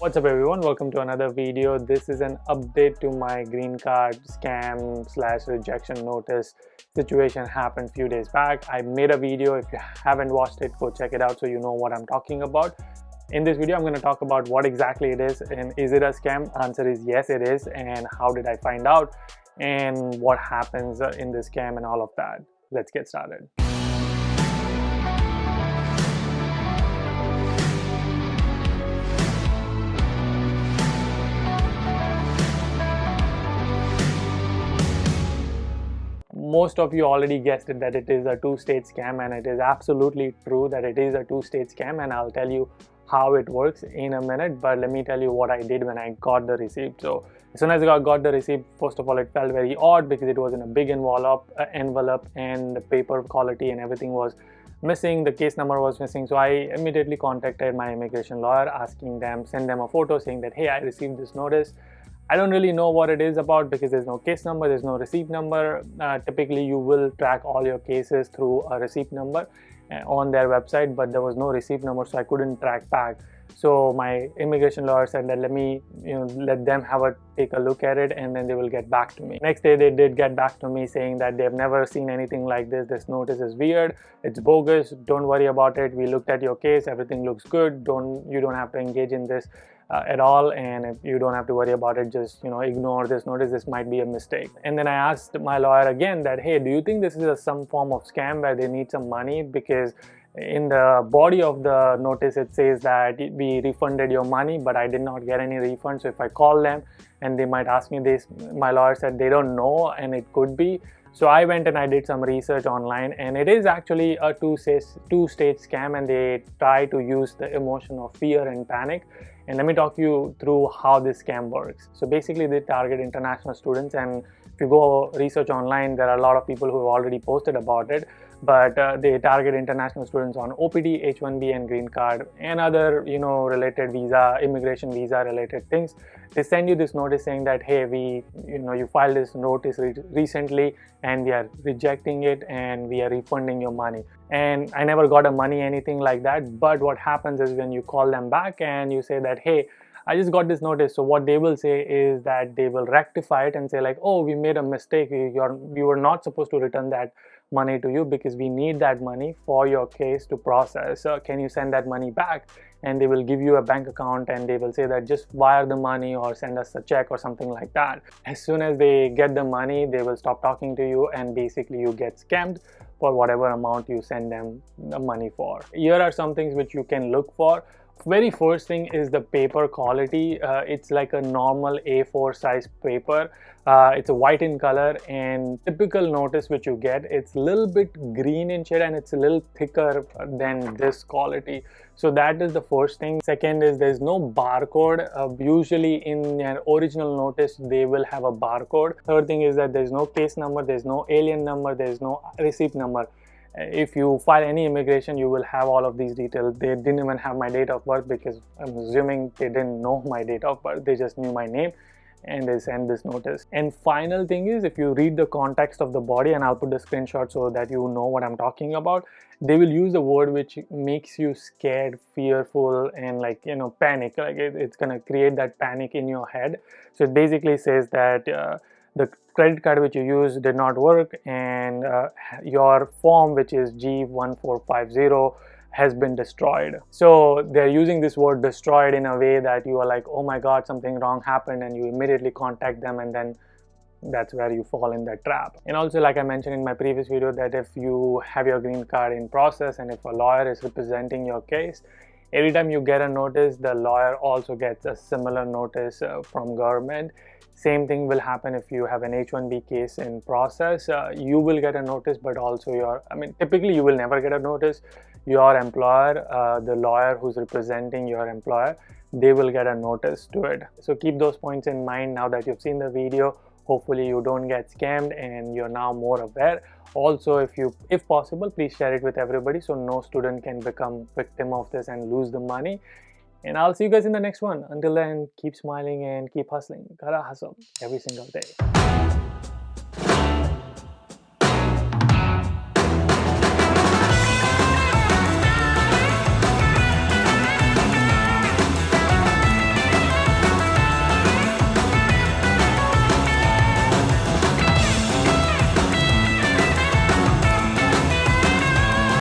What's up everyone, welcome to another video. This is an update to my green card scam slash rejection notice situation happened few days back. I made a video. If you haven't watched it, go check it out so you know what I'm talking about. In this video I'm going to talk about what exactly it is and is it a scam. Answer is yes, it is. And how did I find out and what happens in this scam and all of that. Let's get started. Most of you already guessed it that it is a two-stage scam, and it is absolutely true that it is a two-stage scam, and I'll tell you how it works in a minute. But let me tell you what I did when I got the receipt. So as soon as I got the receipt, first of all it felt very odd because it was in a big envelope and the paper quality and everything was missing, the case number was missing. So I immediately contacted my immigration lawyer, asking them, send them a photo saying that hey, I received this notice. I don't really know what it is about because there's no case number, there's no receipt number. Typically you will track all your cases through a receipt number on their website, but there was no receipt number, so I couldn't track back. So my immigration lawyer said that let them take a look at it and then they will get back to me. Next day they did get back to me saying that they've never seen anything like this. This notice is weird, it's bogus, don't worry about it. We looked at your case, everything looks good. You don't have to engage in this at all, and if you don't have to worry about it, just ignore this notice. This might be a mistake. And then I asked my lawyer again that hey, do you think this is some form of scam where they need some money? Because in the body of the notice it says that we refunded your money, but I did not get any refund. So if I call them and they might ask me this, my lawyer said they don't know and it could be. So I went and I did some research online, and it is actually a two-stage scam, and they try to use the emotion of fear and panic. And let me talk you through how this scam works. So basically they target international students, and if you go research online, there are a lot of people who have already posted about it, but they target international students on OPT, H1B and green card and other related visa, immigration visa related things. They send you this notice saying that hey, you filed this notice recently and we are rejecting it and we are refunding your money. And I never got a money, anything like that. But what happens is when you call them back and you say that hey, I just got this notice, so what they will say is that they will rectify it and say like, oh, we made a mistake, we were not supposed to return that money to you because we need that money for your case to process. Can you send that money back? And they will give you a bank account and they will say that just wire the money or send us a check or something like that. As soon as they get the money, they will stop talking to you and basically you get scammed for whatever amount you send them the money for. Here are some things which you can look for. Very first thing is the paper quality. It's like a normal A4 size paper. It's a white in color, and typical notice which you get, it's a little bit green in shade and it's a little thicker than this quality. So that is the first thing. Second is there's no barcode. Usually in an original notice they will have a barcode. Third thing is that there's no case number, there's no alien number, there's no receipt number. If you file any immigration, you will have all of these details. They didn't even have my date of birth because I'm assuming they didn't know my date of birth. They just knew my name and they send this notice. And final thing is, if you read the context of the body, and I'll put the screenshot so that you know what I'm talking about, they will use a word which makes you scared, fearful, and panic. Like it's gonna create that panic in your head. So it basically says that the credit card which you used did not work, and your form, which is G1450, has been destroyed. So they're using this word destroyed in a way that you are like, oh my god, something wrong happened, and you immediately contact them, and then that's where you fall in that trap. And also, like I mentioned in my previous video, that if you have your green card in process and if a lawyer is representing your case, every time you get a notice, the lawyer also gets a similar notice from government. Same thing will happen if you have an H1B case in process. You will get a notice, but also typically you will never get a notice. Your employer, the lawyer who's representing your employer, they will get a notice to it. So keep those points in mind now that you've seen the video. Hopefully you don't get scammed and you're now more aware. Also, if possible, please share it with everybody so no student can become victim of this and lose the money. And I'll see you guys in the next one. Until then, keep smiling and keep hustling. Gotta hustle every single day.